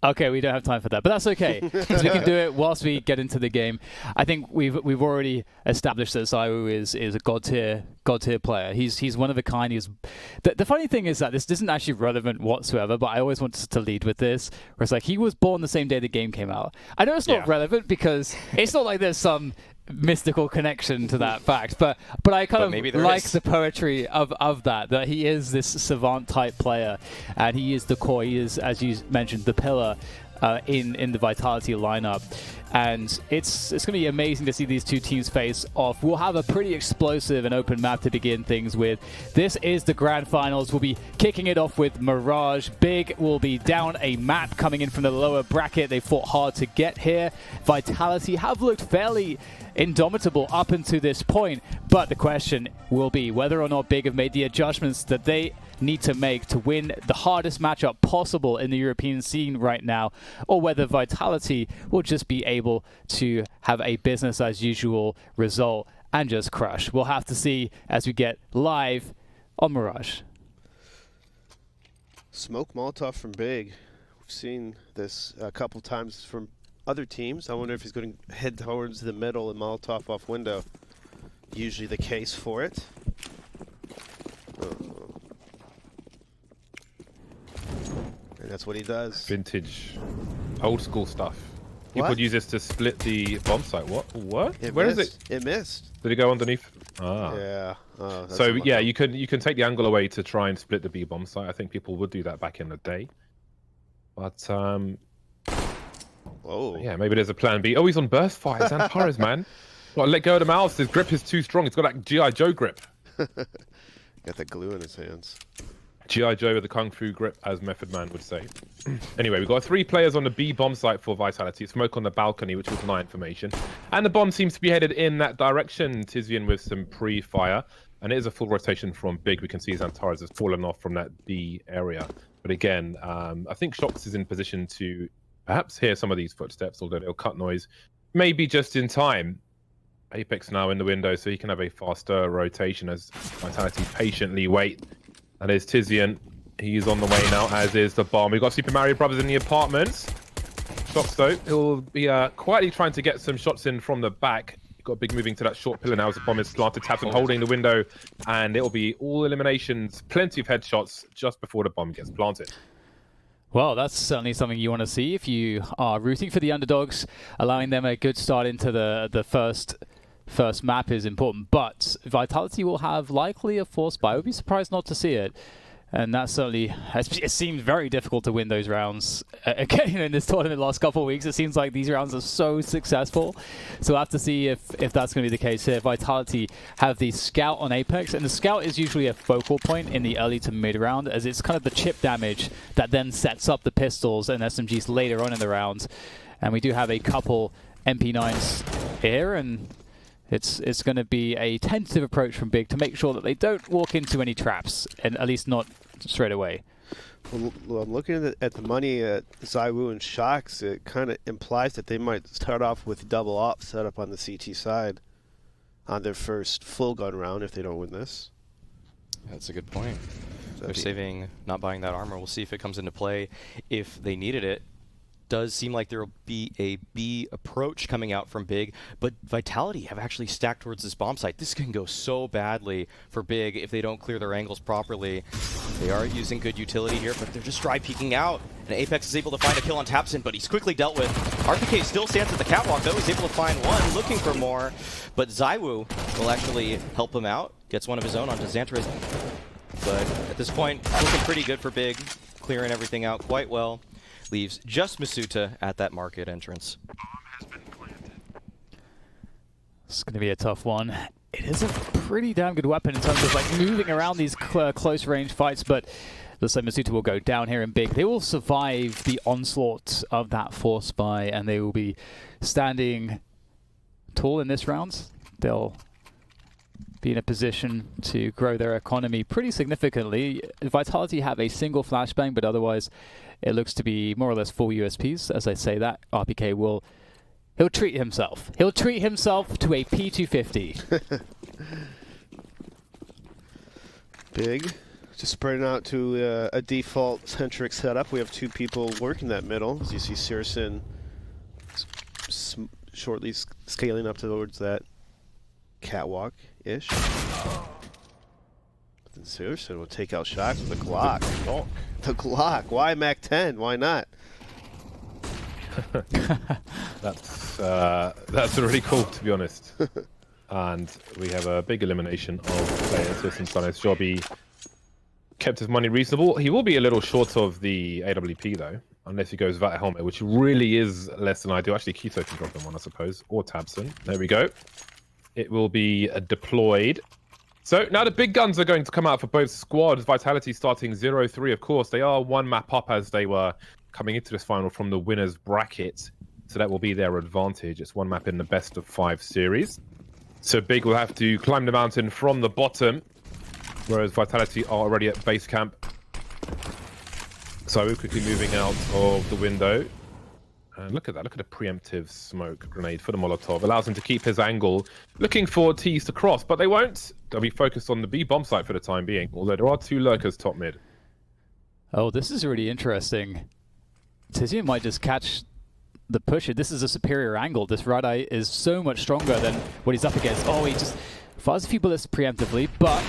Okay, we don't have time for that, but that's okay because we can do it whilst we get into the game. I think we've already established that ZywOo is a god tier player. He's one of a kind. The funny thing is that this isn't actually relevant whatsoever, but I always wanted to lead with this, where it's like he was born the same day the game came out. I know it's not relevant because it's not like there's some mystical connection to that fact, but I kind of like the poetry of that he is this savant type player, and he is the core. He is, as you mentioned, the pillar in the Vitality lineup, and it's going to be amazing to see these two teams face off. We'll have a pretty explosive and open map to begin things with. This is the grand finals. We'll be kicking it off with Mirage. Big will be down a map coming in from the lower bracket. They fought hard to get here. Vitality have looked fairly indomitable up until this point, but the question will be whether or not Big have made the adjustments that they need to make to win the hardest matchup possible in the European scene right now, or whether Vitality will just be able to have a business as usual result and just crush. We'll have to see as we get live on Mirage. Smoke Molotov from Big. We've seen this a couple times from other teams. I wonder if he's going to head towards the middle and Molotov off window. Usually the case for it. And that's what he does. Vintage, old school stuff. People What? would use this to split the bomb site. What? Where is it? It missed. Did it go underneath? Ah. Yeah. Oh, that's So unlucky. yeah, you can take the angle away to try and split the B bomb site. I think people would do that back in the day. But Whoa. yeah, maybe there's a plan B. Oh, he's on burst fire. Zantares, man. Well, let go of the mouse. His grip is too strong. It's got that G.I. Joe grip. Got the glue in his hands. G.I. Joe with the Kung Fu grip, as Method Man would say. Anyway, we've got 3 players on the B bomb site for Vitality. Smoke on the balcony, which was my information. And the bomb seems to be headed in that direction. Tizian with some pre-fire. And it is a full rotation from Big. We can see Zantares has fallen off from that B area. But again, I think Shox is in position to perhaps hear some of these footsteps, although they'll cut noise. Maybe just in time. Apex now in the window, so he can have a faster rotation as Vitality patiently wait. And there's Tizian. He's on the way now, as is the bomb. We've got Super Mario Brothers in the apartments. Shox, though, he'll be quietly trying to get some shots in from the back. Got Big moving to that short pillar now as the bomb is planted. Tapson holding the window, and it'll be all eliminations, plenty of headshots just before the bomb gets planted. Well, that's certainly something you want to see if you are rooting for the underdogs. Allowing them a good start into the first map is important, but Vitality will have likely a force buy. I would be surprised not to see it. And that certainly it seems very difficult to win those rounds. Again, in this tournament the last couple of weeks, it seems like these rounds are so successful. So we'll have to see if that's going to be the case here. Vitality have the Scout on Apex, and the Scout is usually a focal point in the early to mid round, as it's kind of the chip damage that then sets up the pistols and SMGs later on in the round. And we do have a couple MP9s here, and it's going to be a tentative approach from Big to make sure that they don't walk into any traps, and at least not straight away. Well, I'm looking at the money at ZywOo and Shox. It kind of implies that they might start off with double op set up on the CT side on their first full gun round if they don't win this. That's a good point. They're saving, not buying that armor. We'll see if it comes into play if they needed it. Does seem like there will be a B approach coming out from Big, but Vitality have actually stacked towards this bomb site. This can go so badly for Big if they don't clear their angles properly. They are using good utility here, but they're just dry peeking out. And Apex is able to find a kill on Tapson, but he's quickly dealt with. RPK still stands at the catwalk, though. He's able to find one, looking for more. But ZywOo will actually help him out. Gets one of his own onto Zantares. But at this point, looking pretty good for Big. Clearing everything out quite well. Leaves just Masuta at that market entrance. It's going to be a tough one. It is a pretty damn good weapon in terms of like moving around these close range fights, but looks like Masuta will go down here in Big. They will survive the onslaught of that force buy, and they will be standing tall in this round. They'll be in a position to grow their economy pretty significantly. Vitality have a single flashbang, but otherwise it looks to be more or less full USPs. As I say that, RPK he'll treat himself. He'll treat himself to a P250. Big Just spreading out to a default centric setup. We have 2 people working that middle. As you see, Searson shortly scaling up towards that catwalk-ish. But then Searson will take out Shox with the Glock. The Glock. Why Mac 10? Why not? That's really cool, to be honest. And we have a big elimination of players. Searson's done his job. He kept his money reasonable. He will be a little short of the AWP though, unless he goes without a helmet, which really is less than ideal. Actually, Keto can drop him one, I suppose, or Tabson. There we go. It will be deployed. So now the big guns are going to come out for both squads. Vitality starting 0-3, of course. They are 1 map up as they were coming into this final from the winners bracket. So that will be their advantage. It's 1 map in the best of 5 series. So Big will have to climb the mountain from the bottom, whereas Vitality are already at base camp. So we're quickly moving out of the window. And look at that. Look at the preemptive smoke grenade for the Molotov. Allows him to keep his angle, looking for T's to cross, but they won't. They'll be focused on the B bomb site for the time being, although there are 2 lurkers top mid. Oh, this is really interesting. Tizian might just catch the push. This is a superior angle. This red eye is so much stronger than what he's up against. Oh, he just fires a few bullets preemptively, but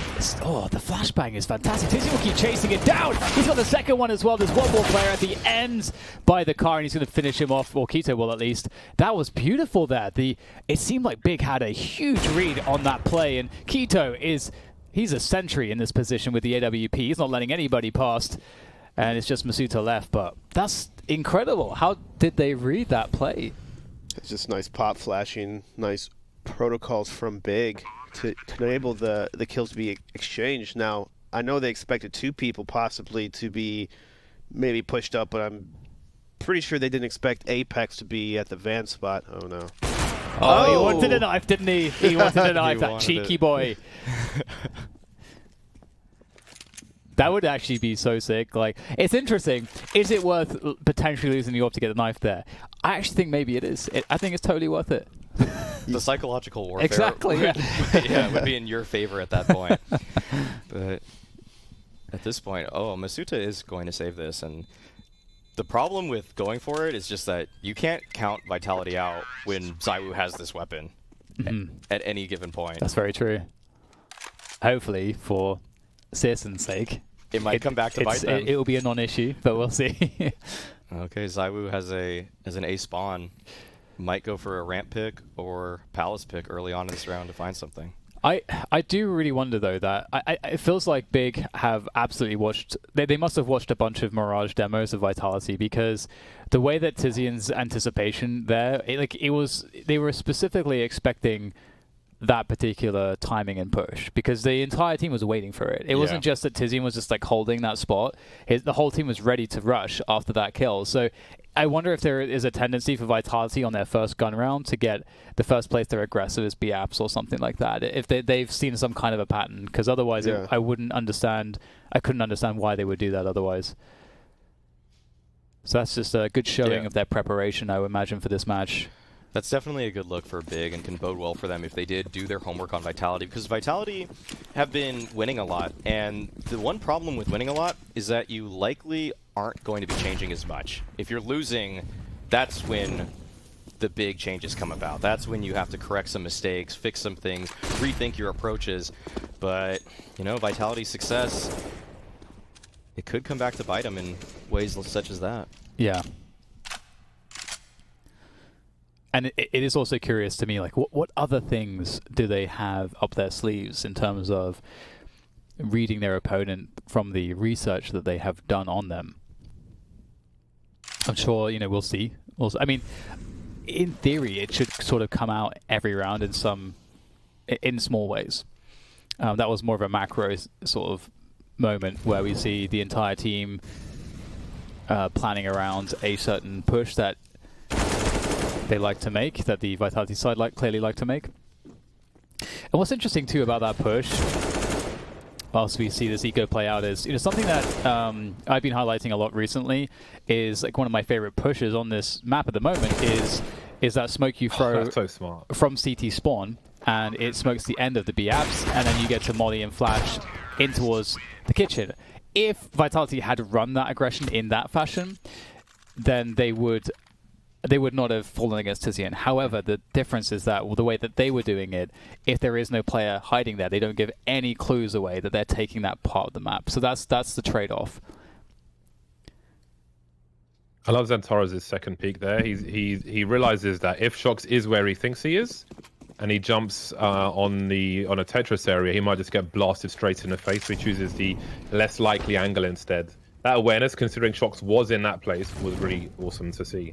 the flashbang is fantastic. Tizian will keep chasing it down. He's got the second one as well. There's one more player at the end by the car, and he's going to finish him off, or Keto will at least. That was beautiful there. It seemed like Big had a huge read on that play, and Keto he's a sentry in this position with the AWP. He's not letting anybody past, and it's just Masuta left, but that's incredible. How did they read that play? It's just nice pop flashing, nice protocols from Big to enable the kills to be exchanged. Now, I know they expected 2 people possibly to be maybe pushed up, but I'm pretty sure they didn't expect Apex to be at the van spot. Oh, no. Oh, he wanted a knife, didn't he? He wanted a knife, that cheeky boy. That would actually be so sick. Like, it's interesting. Is it worth potentially losing the AWP to get the knife there? I actually think maybe it is. I think it's totally worth it. The psychological warfare exactly, would, would be in your favor at that point. But at this point, Masuta is going to save this. And the problem with going for it is just that you can't count Vitality out when ZywOo has this weapon at any given point. That's very true. Hopefully, for Searson's sake, it might come back to bite them. It will be a non-issue, but we'll see. Okay, ZywOo has an A spawn. Might go for a ramp pick or palace pick early on in this round to find something. I do really wonder though that it feels like Big have absolutely watched. They must have watched a bunch of Mirage demos of Vitality, because the way that Tizian's anticipation there, they were specifically expecting that particular timing and push, because the entire team was waiting for it. It wasn't just that Tizian was just like holding that spot. The whole team was ready to rush after that kill. So I wonder if there is a tendency for Vitality on their first gun round to get the first place they're aggressive as B-apps or something like that. If they've seen some kind of a pattern, because otherwise I couldn't understand why they would do that otherwise. So that's just a good showing of their preparation, I would imagine, for this match. That's definitely a good look for Big and can bode well for them if they did do their homework on Vitality, because Vitality have been winning a lot, and the one problem with winning a lot is that you likely aren't going to be changing as much. If you're losing, that's when the big changes come about. That's when you have to correct some mistakes, fix some things, rethink your approaches. But, Vitality's success, it could come back to bite them in ways such as that. Yeah. And it is also curious to me, like, what other things do they have up their sleeves in terms of reading their opponent from the research that they have done on them? I'm sure, we'll see. I mean, in theory, it should sort of come out every round in small ways. That was more of a macro sort of moment where we see the entire team planning around a certain push that they like to make, that the Vitality side clearly like to make. And what's interesting too about that push, whilst we see this eco play out, is something that I've been highlighting a lot recently, is like one of my favorite pushes on this map at the moment is that smoke you throw that's so smart. from CT spawn, and it smokes the end of the B apps, and then you get to molly and flash in towards the kitchen. If Vitality had run that aggression in that fashion, then they would not have fallen against Tizian. However, the difference is that the way that they were doing it, if there is no player hiding there, they don't give any clues away that they're taking that part of the map. So that's the trade-off. I love Xantaros' second peek there. He realizes that if Shox is where he thinks he is, and he jumps on a Tetris area, he might just get blasted straight in the face. So he chooses the less likely angle instead. That awareness, considering Shox was in that place, was really awesome to see.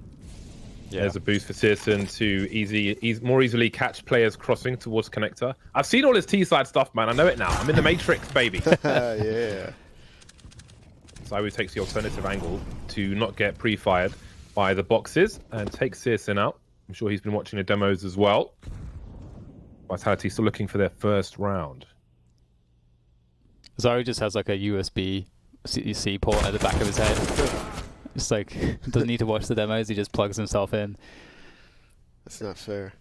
Yeah. There's a boost for Searson to more easily catch players crossing towards connector. I've seen all his T-side stuff, man. I know it now. I'm in the Matrix, baby. Yeah. ZywOo takes the alternative angle to not get pre-fired by the boxes and takes Searson out. I'm sure he's been watching the demos as well. Vitality still looking for their first round. ZywOo just has like a USB-C port at the back of his head. Just like, doesn't need to watch the demos, he just plugs himself in. That's not fair.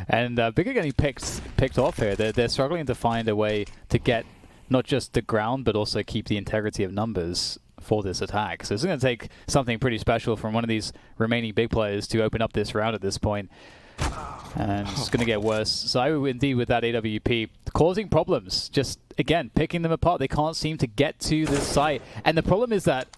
And Big are getting picked off here. They're struggling to find a way to get not just the ground, but also keep the integrity of numbers for this attack. So it's going to take something pretty special from one of these remaining big players to open up this round at this point. And it's going to get worse. ZywOo indeed with that AWP causing problems. Just, again, picking them apart. They can't seem to get to this site. And the problem is that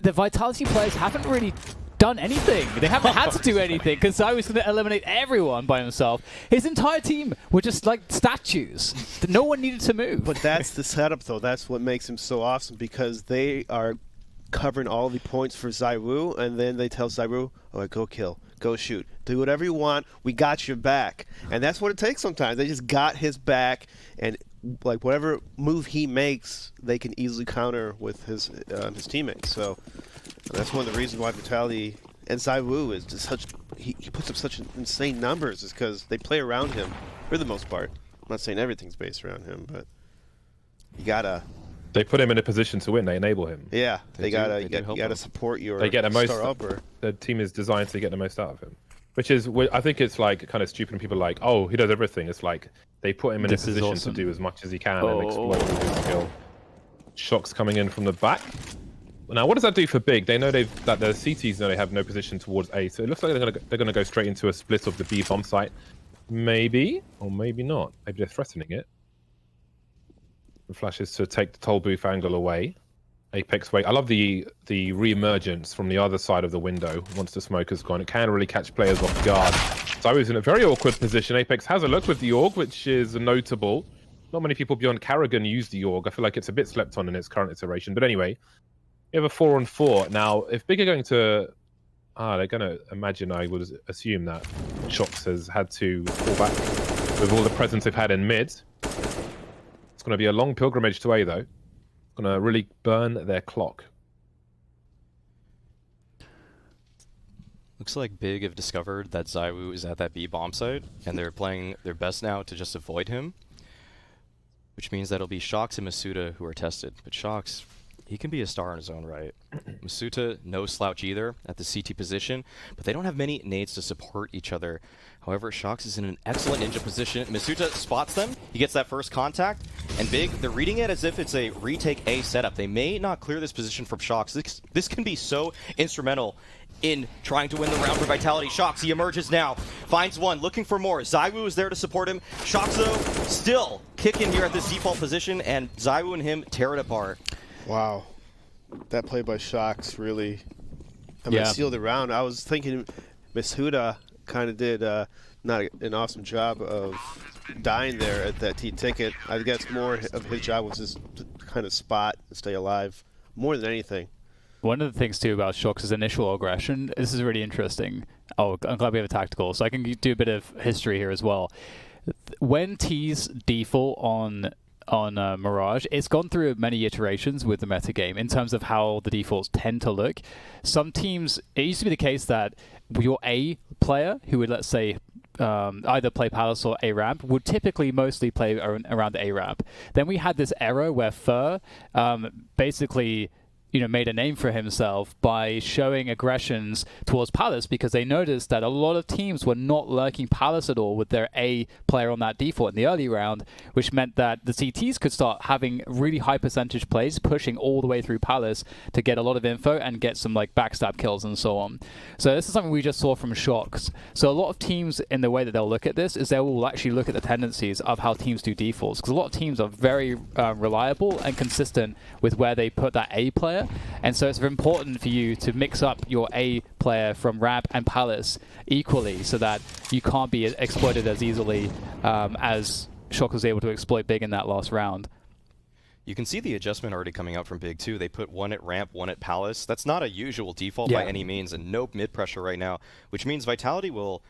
the Vitality players haven't really done anything. They haven't had to do anything because ZywOo's going to eliminate everyone by himself. His entire team were just like statues. No one needed to move. But that's the setup, though. That's what makes him so awesome, because they are covering all the points for ZywOo, and then they tell ZywOo, all right, go kill, go shoot, do whatever you want, we got your back. And that's what it takes sometimes. They just got his back, and like whatever move he makes, they can easily counter with his teammates. So that's one of the reasons why Vitality and ZywOo is just such. He puts up such insane numbers, is because they play around him for the most part. I'm not saying everything's based around him, but you gotta. They put him in a position to win. They enable him. Yeah, you gotta support your they get the most, star upper. The team is designed to get the most out of him, which is I think it's like kind of stupid when people are like, oh, he does everything. It's like they put him in a position to do as much as he can and explode with his skill. Shox coming in from the back. Now, what does that do for Big? They know that the CTs know they have no position towards A, so it looks like they're gonna go straight into a split of the B bomb site. Maybe, or maybe not. Maybe they're threatening it. The flashes to take the toll booth angle away. Apex wait. I love the re-emergence from the other side of the window once the smoke has gone. It can really catch players off guard. So I was in a very awkward position. Apex has a look with the AUG, which is notable. Not many people beyond Karrigan use the AUG. I feel like it's a bit slept on in its current iteration. But anyway, we have a 4-on-4. Now, if Big are going to... they're going to imagine, I would assume that Shox has had to fall back with all the presence they've had in mid. It's going to be a long pilgrimage to A, though. It's going to really burn their clock. Looks like Big have discovered that ZywOo is at that B bomb site, and they're playing their best now to just avoid him. Which means that it'll be Shox and Masuta who are tested. But Shox, he can be a star in his own right. Masuta, no slouch either at the CT position, but they don't have many nades to support each other. However, Shox is in an excellent ninja position. Masuta spots them, he gets that first contact, and Big, they're reading it as if it's a retake A setup. They may not clear this position from Shox. This can be so instrumental in trying to win the round for Vitality. Shox, he emerges now, finds one, looking for more. ZywOo is there to support him. Shox, though, still kicking here at this default position, and ZywOo and him tear it apart. Wow. That play by Shox really sealed the round. I was thinking Masuda kind of did not an awesome job of dying there at that T-ticket. I guess more of his job was just to kind of spot and stay alive more than anything. One of the things, too, about Shox's initial aggression, this is really interesting. Oh, I'm glad we have a tactical, so I can do a bit of history here as well. When T's default on Mirage, it's gone through many iterations with the metagame in terms of how the defaults tend to look. Some teams, it used to be the case that your A player, who would, let's say, either play Palace or A ramp, would typically mostly play around the A ramp. Then we had this era where Fur basically... made a name for himself by showing aggressions towards Palace, because they noticed that a lot of teams were not lurking Palace at all with their A player on that default in the early round, which meant that the CTs could start having really high percentage plays, pushing all the way through Palace to get a lot of info and get some like backstab kills and so on. So this is something we just saw from Shox. So a lot of teams, in the way that they'll look at this, is they will actually look at the tendencies of how teams do defaults, because a lot of teams are very reliable and consistent with where they put that A player. And so it's very important for you to mix up your A player from Ramp and Palace equally, so that you can't be exploited as easily as Shock was able to exploit Big in that last round. You can see the adjustment already coming out from Big too. They put one at Ramp, one at Palace. That's not a usual default by any means, and no mid pressure right now, which means Vitality will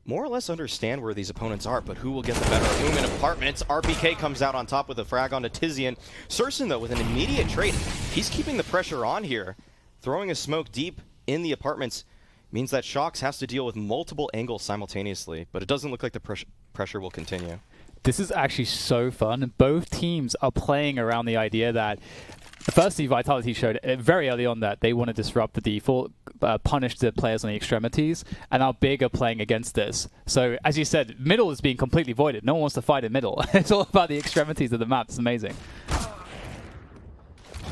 more or less understand where these opponents are, but who will get the better of whom in apartments. RPK comes out on top with a frag onto Tizian. Surson, though, with an immediate trade. He's keeping the pressure on here. Throwing a smoke deep in the apartments means that Shox has to deal with multiple angles simultaneously, but it doesn't look like the pressure will continue. This is actually so fun. Both teams are playing around the idea that, firstly, Vitality showed very early on that they want to disrupt the default, punish the players on the extremities, and now Big are playing against this. So, as you said, middle is being completely voided. No one wants to fight in middle. It's all about the extremities of the map. It's amazing.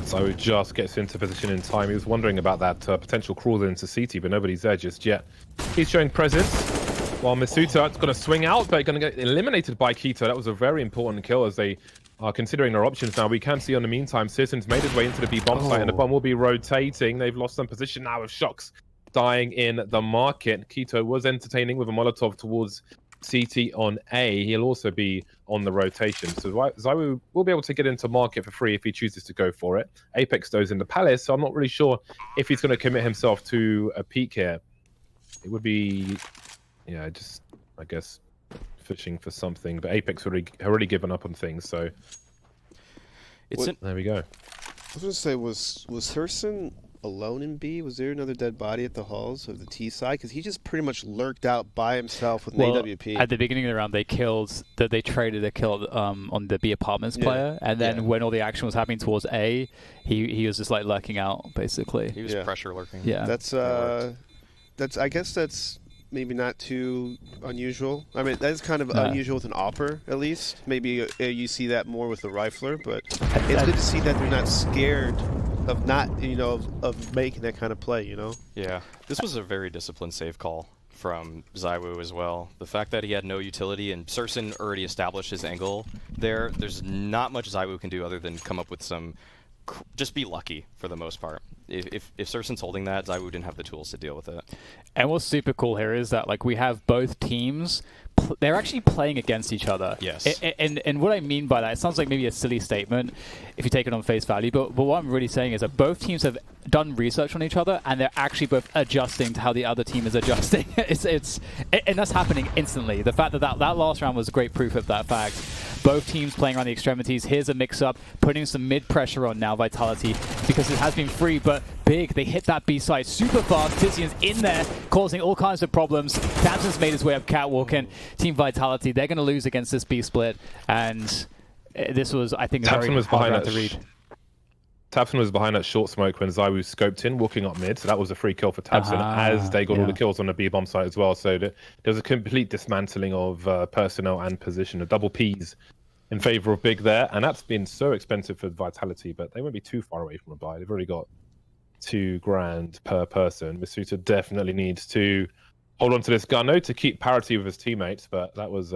So just gets into position in time. He was wondering about that potential crawl into CT, but nobody's there just yet. He's showing presence, while Misuta is going to swing out, but going to get eliminated by Keto. That was a very important kill as they are considering their options now. We can see on the meantime, Citizens made his way into the B bomb site, and the bomb will be rotating. They've lost some position now with Shox dying in the market. Keto was entertaining with a Molotov towards CT on A. He'll also be on the rotation. So Zywoo will be able to get into market for free if he chooses to go for it. Apex goes in the Palace, so I'm not really sure if he's going to commit himself to a peak here. It would be, yeah, just, I guess, fishing for something. But Apex already given up on things, so there we go. I was going to say, was Thurston alone in B? Was there another dead body at the halls of the T side? Because he just pretty much lurked out by himself with an AWP. At the beginning of the round, they traded a kill on the B apartments player, and then when all the action was happening towards A, he was just like lurking out basically. He was pressure lurking. Yeah, that's I guess that's maybe not too unusual. I mean, that is kind of unusual with an AWPer, at least. Maybe you see that more with the rifler, but it's good to see that they're not scared of not, of making that kind of play, Yeah, this was a very disciplined save call from Zywoo as well. The fact that he had no utility and Surson already established his angle there's not much Zywoo can do other than come up with some, just be lucky for the most part. If Surson's holding that, Zywoo didn't have the tools to deal with it. And what's super cool here is that we have both teams, they're actually playing against each other. Yes. And what I mean by that, it sounds like maybe a silly statement if you take it on face value, but what I'm really saying is that both teams have done research on each other, and they're actually both adjusting to how the other team is adjusting. And that's happening instantly. The fact that last round was great proof of that fact. Both teams playing around the extremities. Here's a mix-up, putting some mid-pressure on now, Vitality, because it has been free, but Big, they hit that B side super fast. Tizian's in there, causing all kinds of problems. Tamsin's made his way up catwalk, and Team Vitality, they're going to lose against this B split, and this was, I think, a very hard round to read. Tabson was behind that short smoke when Zywoo scoped in, walking up mid, so that was a free kill for Tabson as they got all the kills on the B bomb site as well. So there was a complete dismantling of personnel and position, a double Ps in favor of Big there, and that's been so expensive for Vitality, but they won't be too far away from a buy. They've already got $2,000 per person. Misuta definitely needs to hold on to this gun, though, to keep parity with his teammates, but that was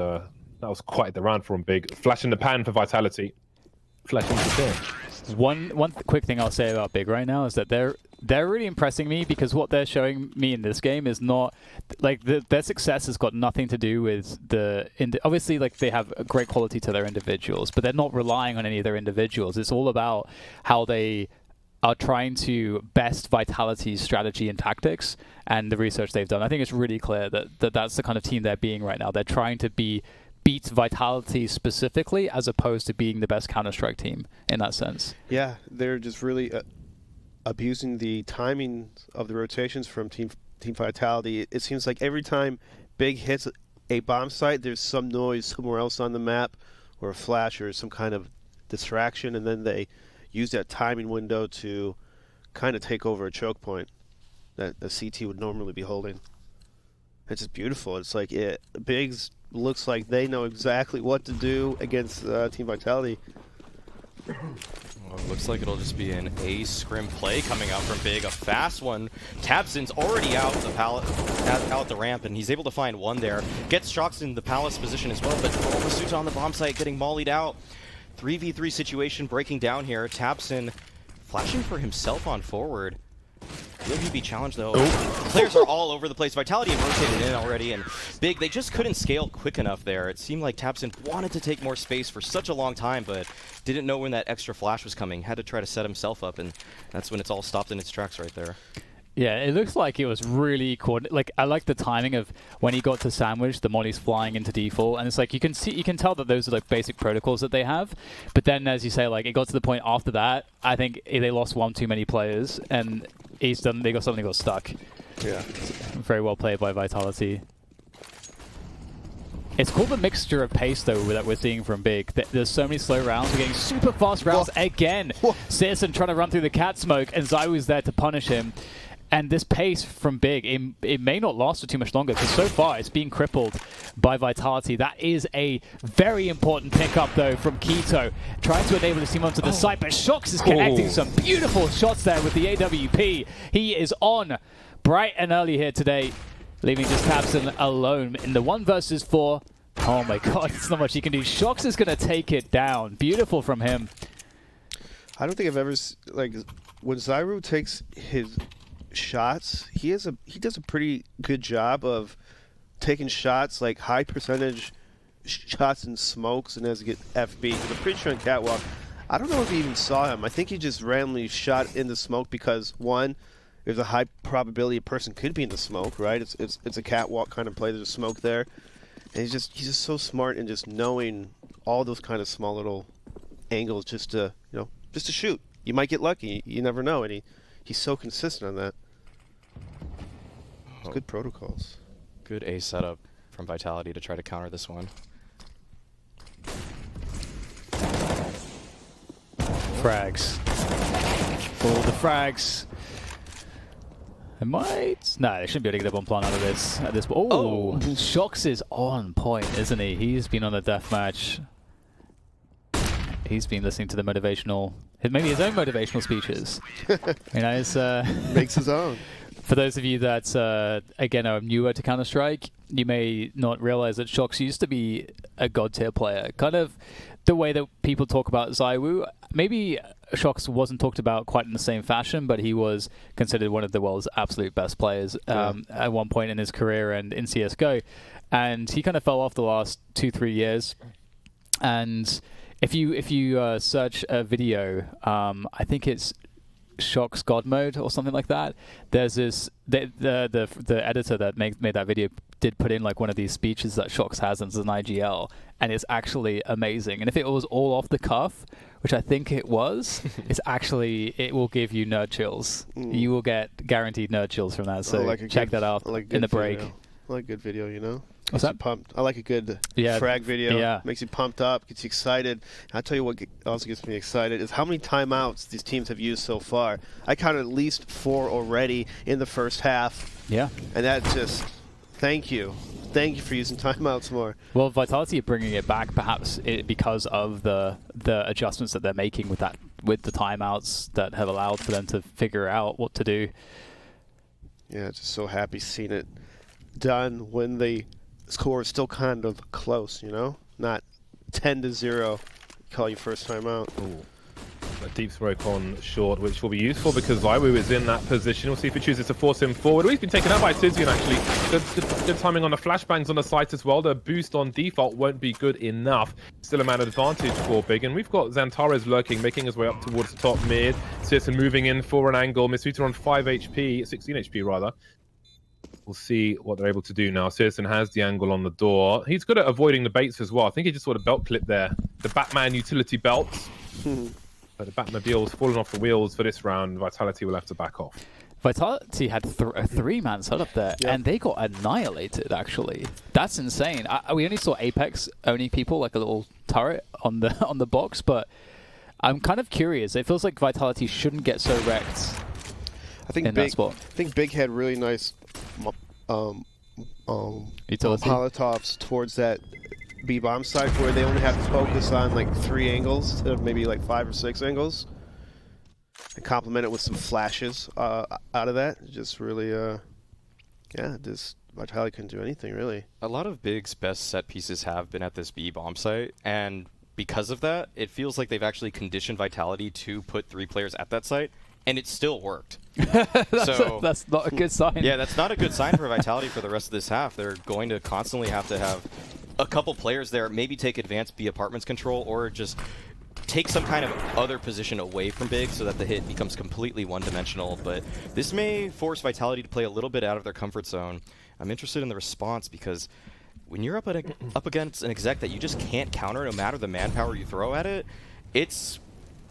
quite the round from Big. Flash in the pan for Vitality. Flash in the pan. One quick thing I'll say about Big right now is that they're really impressing me, because what they're showing me in this game is not their success has got nothing to do with obviously they have a great quality to their individuals, but they're not relying on any of their individuals. It's all about how they are trying to best Vitality's strategy and tactics and the research they've done. I think it's really clear that that's the kind of team they're being right now. They're trying to beat Vitality specifically, as opposed to being the best Counter-Strike team in that sense. Yeah, they're just really abusing the timing of the rotations from Team Vitality. It seems like every time Big hits a bomb site, there's some noise somewhere else on the map, or a flash, or some kind of distraction, and then they use that timing window to kind of take over a choke point that a CT would normally be holding. It's just beautiful. It's like Bigs looks like they know exactly what to do against Team Vitality. Well, it looks like it'll just be an A scrim play coming out from Big. A fast one. Tabson's already out the ramp, and he's able to find one there. Gets Shox in the palace position as well, but Pursuit on the bomb site getting mollied out. 3v3 situation breaking down here. Tabson flashing for himself on forward. Will he be challenged though? Players are all over the place. Vitality have rotated in already, and Big, they just couldn't scale quick enough there. It seemed like Tabson wanted to take more space for such a long time, but didn't know when that extra flash was coming. Had to try to set himself up, and that's when it's all stopped in its tracks right there. Yeah, it looks like it was really coordinated. Like, I like the timing of when he got to sandwich, the molly's flying into default, and it's like you can tell that those are like basic protocols that they have. But then, as you say, like it got to the point after that, I think they lost one too many players, and they got stuck. Yeah, very well played by Vitality. It's cool the mixture of pace, though, that we're seeing from Big. There's so many slow rounds. We're getting super fast rounds again. Citizen trying to run through the cat smoke, and ZywOo's there to punish him. And this pace from Big, it may not last for too much longer, because so far it's being crippled by Vitality. That is a very important pickup, though, from Keto. Trying to enable his team onto the site, but Shox is connecting some beautiful shots there with the AWP. He is on bright and early here today, leaving just Tabson alone in the 1 versus 4. Oh my god, there's not much he can do. Shox is going to take it down. Beautiful from him. I don't think I've ever like when ZywOo takes his shots, he does a pretty good job of taking shots, like high percentage shots in smokes, and as he get FB. Because I'm pretty sure in Catwalk, I don't know if he even saw him. I think he just randomly shot in the smoke because one, there's a high probability a person could be in the smoke, right? It's a Catwalk kind of play. There's a smoke there, and he's just so smart in just knowing all those kind of small little angles just to shoot. You might get lucky. You never know, and he's so consistent on that. Good protocols. Good A setup from Vitality to try to counter this one. Frags. All the frags. It might. No, they shouldn't be able to get a bomb plan out of this at this point. Oh, Shox is on point, isn't he? He's been on the deathmatch. He's been listening to the motivational, maybe his own motivational speeches. It's makes his own. For those of you that, again, are newer to Counter-Strike, you may not realize that Shox used to be a god-tier player. Kind of the way that people talk about ZywOo. Maybe Shox wasn't talked about quite in the same fashion, but he was considered one of the world's absolute best players at one point in his career and in CSGO. And he kind of fell off the last 2-3 years. And if you search a video, I think it's Shox God Mode or something like that. There's this the editor that made that video did put in like one of these speeches that Shox has as an IGL, and it's actually amazing. And if it was all off the cuff, which I think it was, it will give you nerd chills. You will get guaranteed nerd chills from that. So check that out in the break. I like good video, What's that? Pumped. I like a good frag video. Yeah. Makes you pumped up, gets you excited. I'll tell you what also gets me excited is how many timeouts these teams have used so far. I counted at least 4 already in the first half. Yeah. And that's just, thank you. Thank you for using timeouts more. Well, Vitality are bringing it back perhaps because of the adjustments that they're making with the timeouts that have allowed for them to figure out what to do. Yeah, just so happy seeing it done when the score is still kind of close, not 10-0. Call you first time out. Ooh. A deep smoke on short, which will be useful because ZywOo is in that position. We'll see if he chooses to force him forward. Oh, he's been taken out by Tizian, actually. Good timing on the flashbangs on the site as well. The boost on default won't be good enough. Still a man advantage for Big. And we've got Xantares lurking, making his way up towards the top mid. Citizen moving in for an angle. Misuta on 5 HP, 16 HP rather. We'll see what they're able to do now. Citizen has the angle on the door. He's good at avoiding the baits as well. I think he just saw the belt clip there. The Batman utility belts. But the Batmobile's fallen off the wheels for this round. Vitality will have to back off. Vitality had a 3-man setup there, and they got annihilated, actually. That's insane. We only saw Apex owning people, like a little turret on the box, but I'm kind of curious. It feels like Vitality shouldn't get so wrecked I think in that Big, spot. I think Big had really nice Utility. Molotovs towards that B bomb site where they only have to focus on like 3 angles instead of maybe like 5 or 6 angles, and complement it with some flashes out of that. Just really, yeah, just Vitality couldn't do anything really. A lot of Big's best set pieces have been at this B bomb site, and because of that, it feels like they've actually conditioned Vitality to put 3 players at that site, and it still worked. That's not a good sign. Yeah, that's not a good sign for Vitality for the rest of this half. They're going to constantly have to have a couple players there, maybe take advanced B apartments control, or just take some kind of other position away from Big so that the hit becomes completely one-dimensional. But this may force Vitality to play a little bit out of their comfort zone. I'm interested in the response, because when you're up against an exec that you just can't counter no matter the manpower you throw at it, it's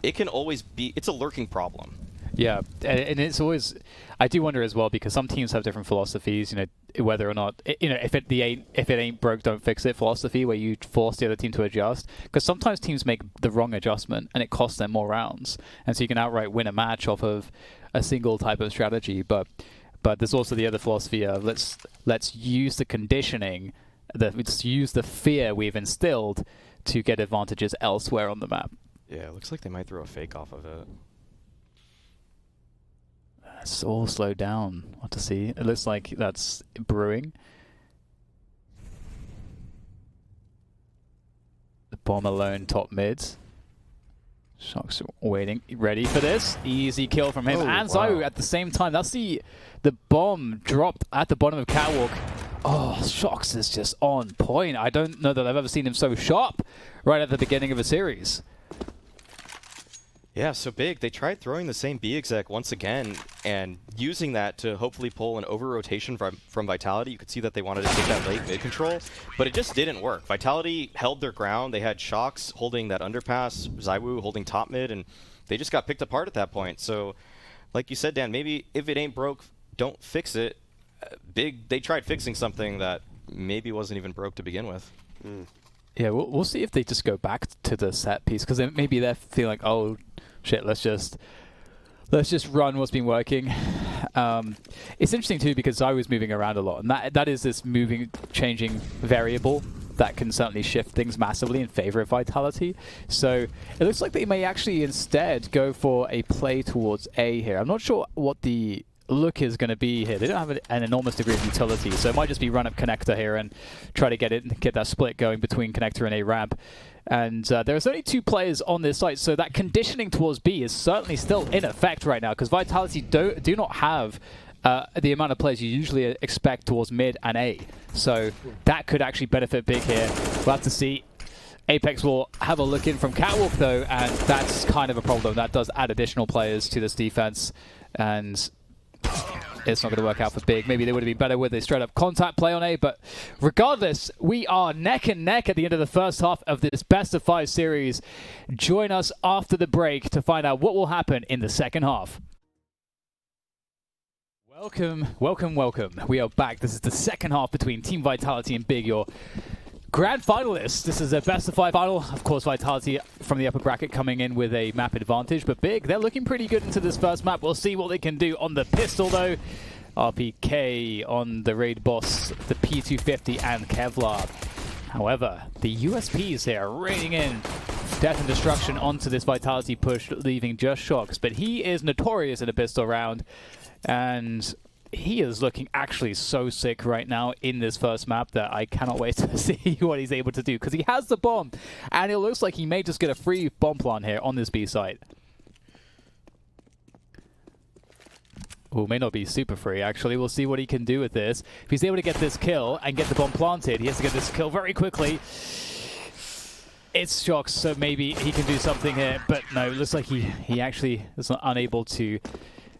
a lurking problem. Yeah, and it's always, I do wonder as well, because some teams have different philosophies, you know, whether or not, you know, if it ain't broke, don't fix it philosophy, where you force the other team to adjust. Because sometimes teams make the wrong adjustment and it costs them more rounds, and so you can outright win a match off of a single type of strategy. But there's also the other philosophy of let's use the conditioning, let's use the fear we've instilled to get advantages elsewhere on the map. Yeah, it looks like they might throw a fake off of it. It's all slowed down. What to see? It looks like that's brewing. The bomb alone top mid. Shox waiting, ready for this. Easy kill from him. And Zyu at the same time. That's the bomb dropped at the bottom of Catwalk. Oh, Shox is just on point. I don't know that I've ever seen him so sharp right at the beginning of a series. Yeah, so Big, they tried throwing the same B exec once again and using that to hopefully pull an over-rotation from Vitality. You could see that they wanted to take that late mid control, but it just didn't work. Vitality held their ground. They had Shox holding that underpass, Zyu holding top mid, and they just got picked apart at that point. So, like you said, Dan, maybe if it ain't broke, don't fix it. Big, they tried fixing something that maybe wasn't even broke to begin with. Yeah, we'll see if they just go back to the set piece, because maybe they're feeling, oh shit, let's just run what's been working. It's interesting too, because Zyu is moving around a lot, and that is this moving, changing variable that can certainly shift things massively in favor of Vitality. So it looks like they may actually instead go for a play towards A here. I'm not sure what the look is going to be here. They don't have an enormous degree of utility, so it might just be run up connector here and try to get that split going between connector and A ramp. And there's only 2 players on this site, so that conditioning towards B is certainly still in effect right now, because Vitality do not have the amount of players you usually expect towards mid and A. So that could actually benefit Big here. We'll have to see. Apex will have a look in from Catwalk though, and that's kind of a problem. That does add additional players to this defense, and it's not going to work out for Big. Maybe they would have been better with a straight-up contact play on A, but regardless, we are neck and neck at the end of the first half of this best-of-5 series. Join us after the break to find out what will happen in the second half. Welcome, welcome, welcome. We are back. This is the second half between Team Vitality and Big, your grand finalists. This is a best-of-5 final. Of course, Vitality from the upper bracket coming in with a map advantage, but Big, they're looking pretty good into this first map. We'll see what they can do on the pistol, though. RPK on the raid boss, the P250 and Kevlar. However, the USPs here raining in death and destruction onto this Vitality push, leaving just Shox. But he is notorious in a pistol round, and he is looking actually so sick right now in this first map that I cannot wait to see what he's able to do, because he has the bomb, and it looks like he may just get a free bomb plant here on this B site. Oh, may not be super free, actually. We'll see what he can do with this. If he's able to get this kill and get the bomb planted, he has to get this kill very quickly. It's Shox, so maybe he can do something here, but no, it looks like he actually is unable to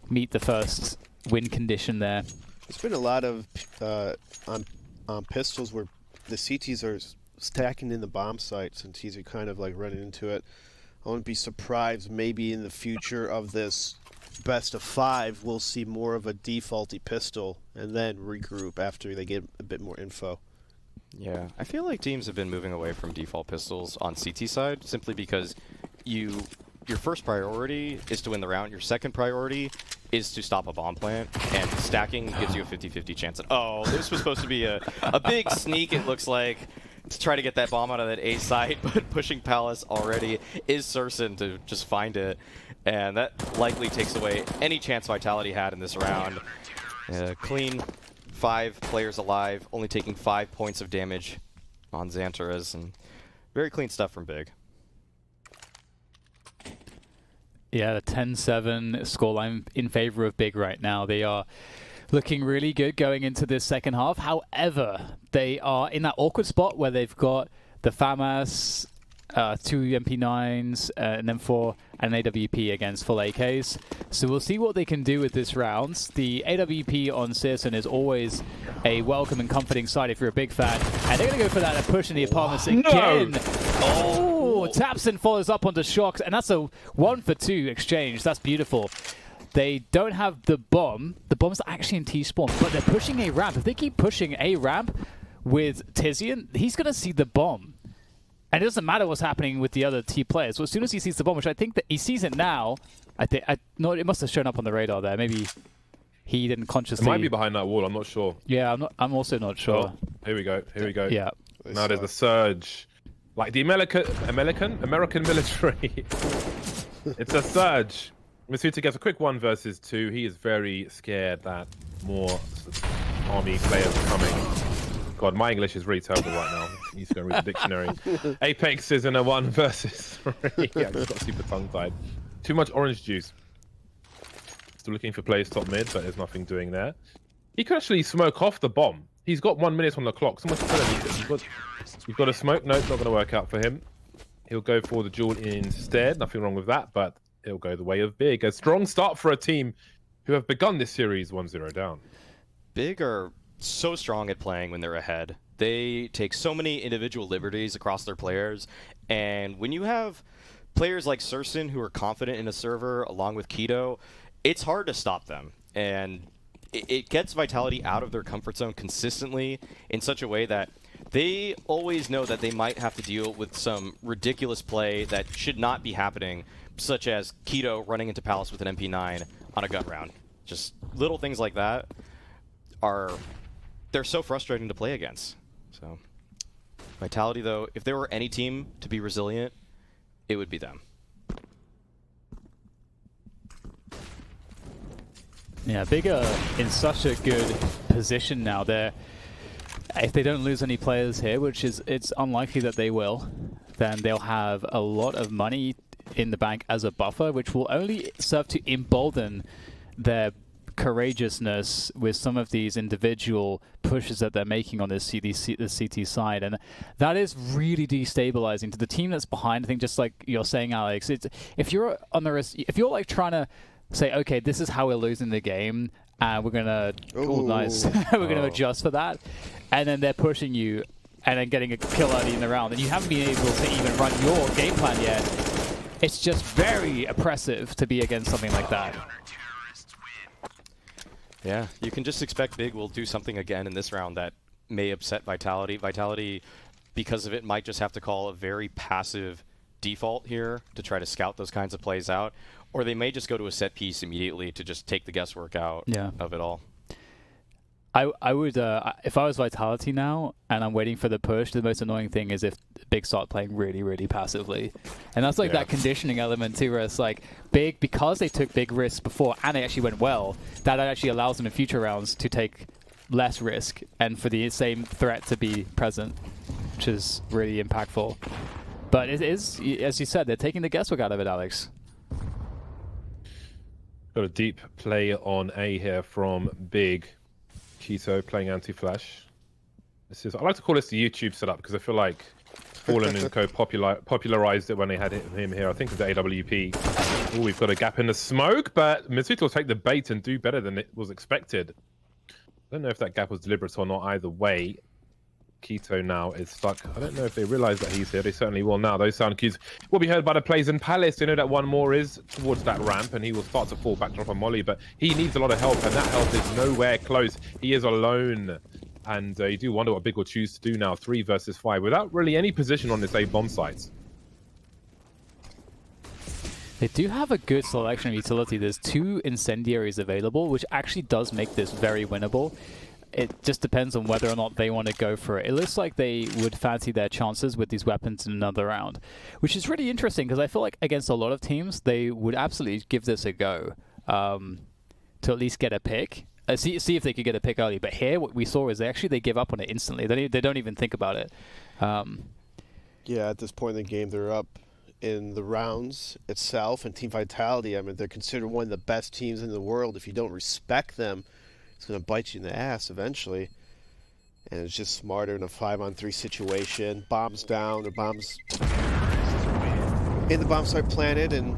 meet the first win condition there. There's been a lot of on pistols where the CTs are stacking in the bomb sites and T's are kind of like running into it. I wouldn't be surprised maybe in the future of this best of 5 we'll see more of a defaulty pistol and then regroup after they get a bit more info. Yeah, I feel like teams have been moving away from default pistols on CT side simply because your first priority is to win the round. Your second priority is to stop a bomb plant, and stacking gives you a 50-50 chance. Oh, this was supposed to be a big sneak, it looks like, to try to get that bomb out of that A site, but pushing Palace already is Surson to just find it, and that likely takes away any chance Vitality had in this round. Clean 5 players alive, only taking 5 points of damage on Xantaras, and very clean stuff from Big. Yeah, the 10-7 scoreline in favor of Big right now. They are looking really good going into this second half. However, they are in that awkward spot where they've got the FAMAS, 2 MP9s, and then 4 and AWP against full AKs. So we'll see what they can do with this round. The AWP on Searson is always a welcome and comforting sight if you're a Big fan. And they're going to go for that push in the apartments again. No. Oh, Tapson follows up onto Shocks, and that's a 1-for-2 exchange. That's beautiful. They don't have the bomb. The bomb's actually in T-spawn, but they're pushing a ramp. If they keep pushing a ramp with Tizian, he's going to see the bomb. And it doesn't matter what's happening with the other T players. So as soon as he sees the bomb, which I think that he sees it now, no, it must have shown up on the radar there. Maybe he didn't consciously. It might be behind that wall. I'm not sure. Yeah, I'm also not sure. Oh, here we go. Here we go. Yeah. Now there's a surge, like the American military. It's a surge. Masuta gets a quick 1 versus 2. He is very scared that more army players are coming. God, my English is really terrible right now. I need to go read the dictionary. Apex is in a 1 versus 3. Yeah, I just got super tongue-tied. Too much orange juice. Still looking for players top mid, but there's nothing doing there. He could actually smoke off the bomb. He's got 1 minute on the clock. Someone should tell him you've got a smoke. No, it's not going to work out for him. He'll go for the duel instead. Nothing wrong with that, but it'll go the way of Big. A strong start for a team who have begun this series 1-0 down. Big are so strong at playing when they're ahead. They take so many individual liberties across their players, and when you have players like Surson who are confident in a server along with Keto, it's hard to stop them. And it gets Vitality out of their comfort zone consistently in such a way that they always know that they might have to deal with some ridiculous play that should not be happening, such as Keto running into Palace with an MP9 on a gun round. Just little things like that they're so frustrating to play against. So Vitality, though, if there were any team to be resilient, it would be them. Yeah, Big are in such a good position now. If they don't lose any players here, which it's unlikely that they will, then they'll have a lot of money in the bank as a buffer, which will only serve to embolden their courageousness with some of these individual pushes that they're making on this CT side, and that is really destabilizing to the team that's behind. I think just like you're saying, Alex, if you're on the risk, if you're like trying to say, okay, this is how we're losing the game, and we're gonna, nice, we're gonna adjust for that, and then they're pushing you, and then getting a kill early in the round, and you haven't been able to even run your game plan yet. It's just very oppressive to be against something like that. Yeah, you can just expect Big will do something again in this round that may upset Vitality. Vitality, because of it, might just have to call a very passive default here to try to scout those kinds of plays out, or they may just go to a set piece immediately to just take the guesswork out of it all. I would, if I was Vitality now and I'm waiting for the push, the most annoying thing is if Big start playing really, really passively. And that's like that conditioning element too, where it's like Big, because they took big risks before and they actually went well, that actually allows them in future rounds to take less risk and for the same threat to be present, which is really impactful. But it is, as you said, they're taking the guesswork out of it, Alex. Got a deep play on A here from Big. Keto playing anti-flash. I like to call this the YouTube setup because I feel like Fallen and Co popularized it when they had him here. I think it's the AWP. Oh, we've got a gap in the smoke, but Masuta will take the bait and do better than it was expected. I don't know if that gap was deliberate or not. Either way, Keto now is stuck. I don't know if they realize that he's here. They certainly will now. Those sound cues will be heard by the players in Palace. They know that one more is towards that ramp, and he will start to fall back, drop a molly, but he needs a lot of help, and that help is nowhere close. He is alone, and you do wonder what Big will choose to do now. 3 versus 5, without really any position on this A bomb site. They do have a good selection of utility. There's 2 incendiaries available, which actually does make this very winnable. It just depends on whether or not they want to go for it. It looks like they would fancy their chances with these weapons in another round, which is really interesting because I feel like against a lot of teams, they would absolutely give this a go to at least get a pick. See if they could get a pick early. But here, what we saw is they give up on it instantly. They don't even think about it. Yeah, at this point in the game, they're up in the rounds itself, and Team Vitality, I mean, they're considered one of the best teams in the world. If you don't respect them, it's going to bite you in the ass eventually. And it's just smarter in a 5-on-3 situation. Bombs down, or bombs in the bomb site planted, and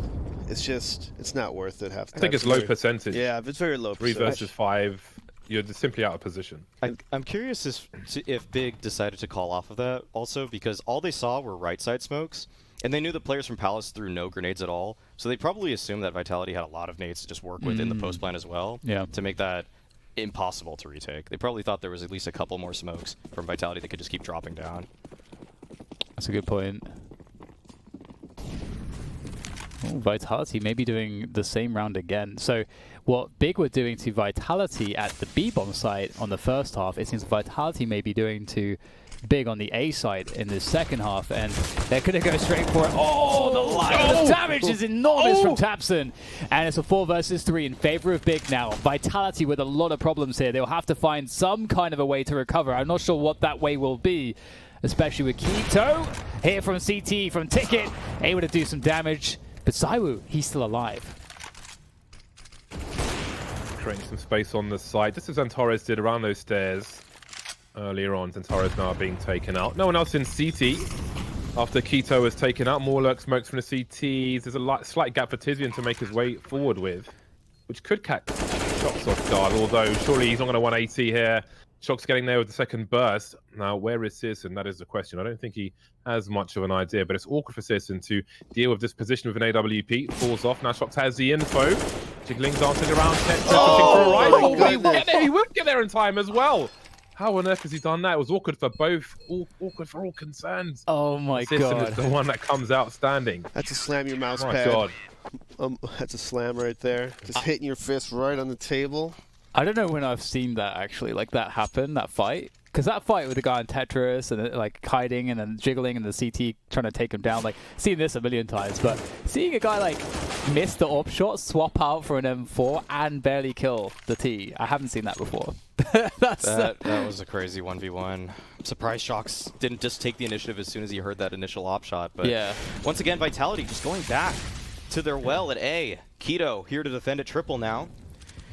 it's not worth it. I think it's low percentage. Yeah, it's very low 3 percentage. versus 5, you're just simply out of position. I'm curious if Big decided to call off of that also, because all they saw were right side smokes, and they knew the players from Palace threw no grenades at all, so they probably assumed that Vitality had a lot of nades to just work with in the post plan as well, to make that impossible to retake. They probably thought there was at least a couple more smokes from Vitality that could just keep dropping down. That's a good point. Oh, Vitality may be doing the same round again. So what Big were doing to Vitality at the B-bomb site on the first half, it seems Vitality may be doing to Big on the A side in the second half, and they're going to go straight for it. Oh, the damage is enormous from Tapson, and it's a 4 versus 3 in favor of Big now. Vitality with a lot of problems here. They'll have to find some kind of a way to recover. I'm not sure what that way will be, especially with Keto here from CT, from Ticket, able to do some damage. But Zywoo, he's still alive. Creating some space on the side, just as Antares did around those stairs earlier on. Antares now being taken out. No one else in CT. After Keto was taken out, more lurk smokes from the CTs. There's a slight gap for Tizian to make his way forward with, which could catch Shox off guard, although surely he's not going to 180 here. Shox getting there with the second burst. Now, where is Searson? That is the question. I don't think he has much of an idea, but it's awkward for Searson to deal with this position with an AWP. Falls off. Now Shox has the info. Jiggling's dancing around. He won't get there in time as well. How on earth has he done that? It was awkward for both. Awkward for all concerned. Oh my Searson god. is the one that comes out standing. That's a slam your mouse My pad. god. That's a slam right there. Just hitting your fist right on the table. I don't know when I've seen that actually, like that happen, that fight. Because that fight with the guy in Tetris and like hiding and then jiggling and the CT trying to take him down, like seen this a million times. But seeing a guy like miss the op shot, swap out for an M4 and barely kill the T, I haven't seen that before. That was a crazy 1v1. I'm surprised Shox didn't just take the initiative as soon as he heard that initial op shot. But yeah. Once again, Vitality just going back to their well at A. Keto here to defend at triple now.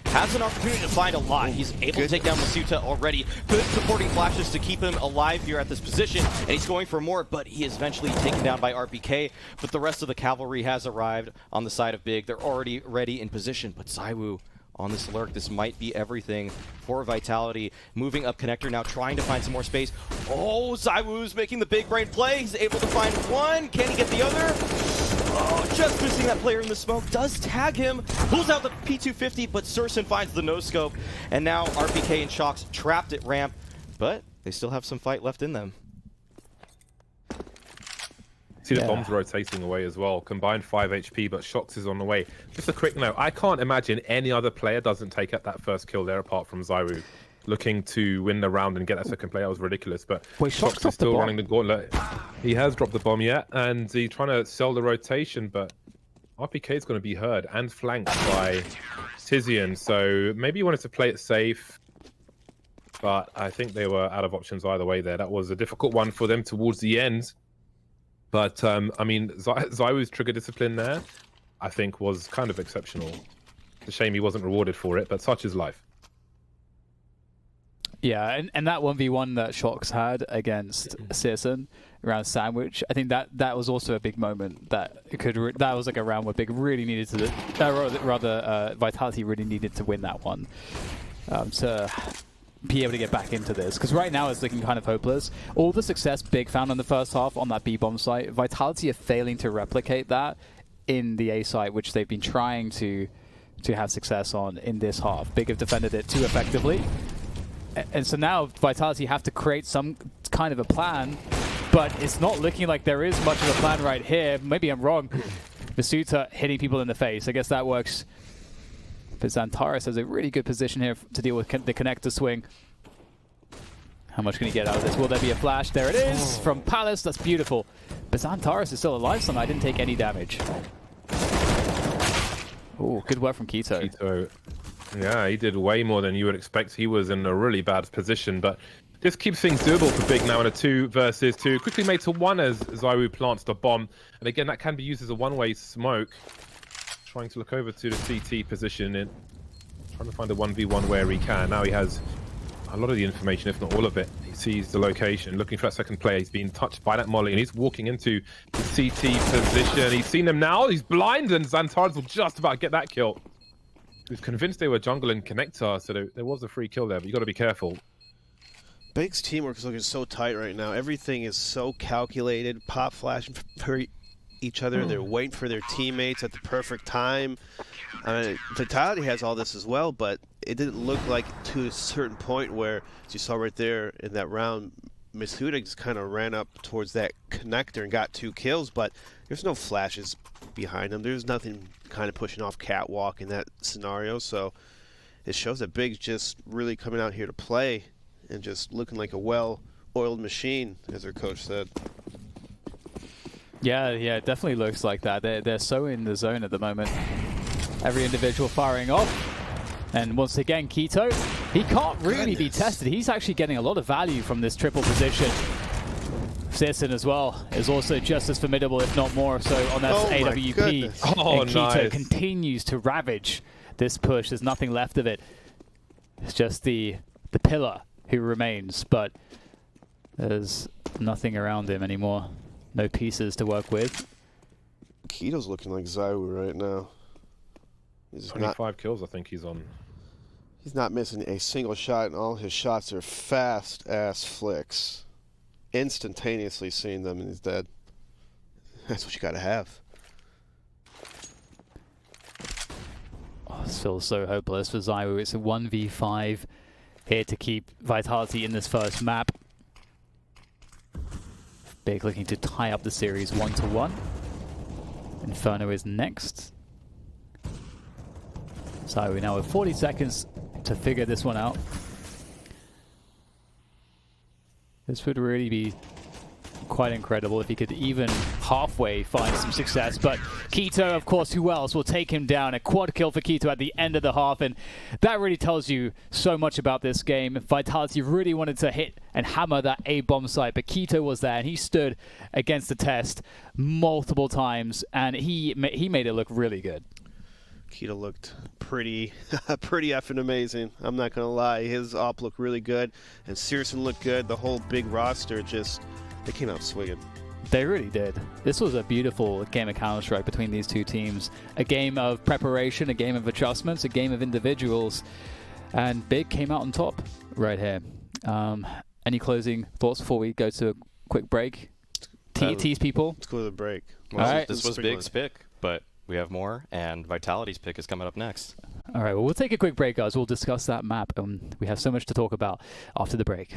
Has an opportunity to find a lot. He's able to take down Masuta already. Good supporting flashes to keep him alive here at this position. And he's going for more, but he is eventually taken down by RPK. But the rest of the cavalry has arrived on the side of Big. They're already ready in position. But Zywoo on this lurk. This might be everything for Vitality. Moving up connector now, trying to find some more space. Oh, Zywoo's making the big brain play. He's able to find one. Can he get the other? Oh, just missing that player in the smoke. Does tag him. Pulls out the P250, but Searson finds the no-scope. And now RPK and Shox trapped at ramp, but they still have some fight left in them. See the bombs rotating away as well. Combined 5 HP, but Shox is on the way. Just a quick note, I can't imagine any other player doesn't take up that first kill there apart from Zywoo. Looking to win the round and get that second play, that was ridiculous. But wait, Shox is still running the gauntlet. He has dropped the bomb yet, and he's trying to sell the rotation, but RPK is going to be heard and flanked by Tizian. So maybe he wanted to play it safe, but I think they were out of options either way there. That was a difficult one for them towards the end. But, I mean, Zywoo's trigger discipline there, I think, was kind of exceptional. It's a shame he wasn't rewarded for it, but such is life. Yeah, and that 1v1 that Shox had against Searson around Sandwich, I think that was also a big moment. That was like a round where Big really needed to, Vitality really needed to win that one to be able to get back into this. Because right now it's looking kind of hopeless. All the success Big found in the first half on that B-bomb site, Vitality are failing to replicate that in the A site, which they've been trying to have success on in this half. Big have defended it too effectively. And so now Vitality have to create some kind of a plan, but it's not looking like there is much of a plan right here. Maybe I'm wrong. Masuta hitting people in the face. I guess that works. But Xantares has a really good position here to deal with the connector swing. How much can he get out of this? Will there be a flash? There it is from Palace. That's beautiful. But Xantares is still alive somehow. I didn't take any damage. Oh, good work from Quito. Quito, yeah, he did way more than you would expect. He was in a really bad position, but this keeps things doable for Big now in a 2 versus 2. Quickly made to 1 as ZywOo plants the bomb. And again, that can be used as a one-way smoke. Trying to look over to the CT position and trying to find a 1v1 where he can. Now he has a lot of the information, if not all of it. He sees the location, looking for that second player. He's being touched by that molly, and he's walking into the CT position. He's seen them now. He's blind, and Xantares will just about get that kill. He was convinced they were jungle and connector, so there was a free kill there, but you got to be careful. Big's teamwork is looking so tight right now. Everything is so calculated. Pop flashing for each other. They're waiting for their teammates at the perfect time. Vitality has all this as well, but it didn't look like to a certain point where, as you saw right there in that round, Masuda just kind of ran up towards that connector and got 2 kills, but there's no flashes behind him. There's nothing kind of pushing off catwalk in that scenario, so it shows that Big's just really coming out here to play and just looking like a well-oiled machine, as their coach said. Yeah, it definitely looks like that. They're so in the zone at the moment. Every individual firing off. And once again, Quito, he can't really be tested. He's actually getting a lot of value from this triple position. Sisson as well is also just as formidable, if not more so, on that AWP. And Quito continues to ravage this push. There's nothing left of it. It's just the pillar who remains, but there's nothing around him anymore. No pieces to work with. Quito's looking like ZywOo right now. He's 25 kills, I think he's on. He's not missing a single shot, and all his shots are fast-ass flicks. Instantaneously seeing them, and he's dead. That's what you gotta have. Oh, this feels so hopeless for ZywOo. It's a 1v5 here to keep Vitality in this first map. Big looking to tie up the series 1-1. Inferno is next. So we now have 40 seconds to figure this one out. This would really be quite incredible if he could even halfway find some success. But Quito, of course, who else will take him down? A quad kill for Quito at the end of the half, and that really tells you so much about this game. Vitality really wanted to hit and hammer that A bomb site, but Quito was there, and he stood against the test multiple times, and he made it look really good. Quito looked pretty effing amazing. I'm not gonna lie. His op looked really good, and Searson looked good. The whole big roster just, they came out swinging. They really did. This was a beautiful game of Counter-Strike between these two teams. A game of preparation, a game of adjustments, a game of individuals, and Big came out on top right here. Any closing thoughts before we go to a quick break? Tease people. Let's go to the break. Well, all right. This was Big's pick, but we have more, and Vitality's pick is coming up next. All right, well, we'll take a quick break, guys. We'll discuss that map, and we have so much to talk about after the break.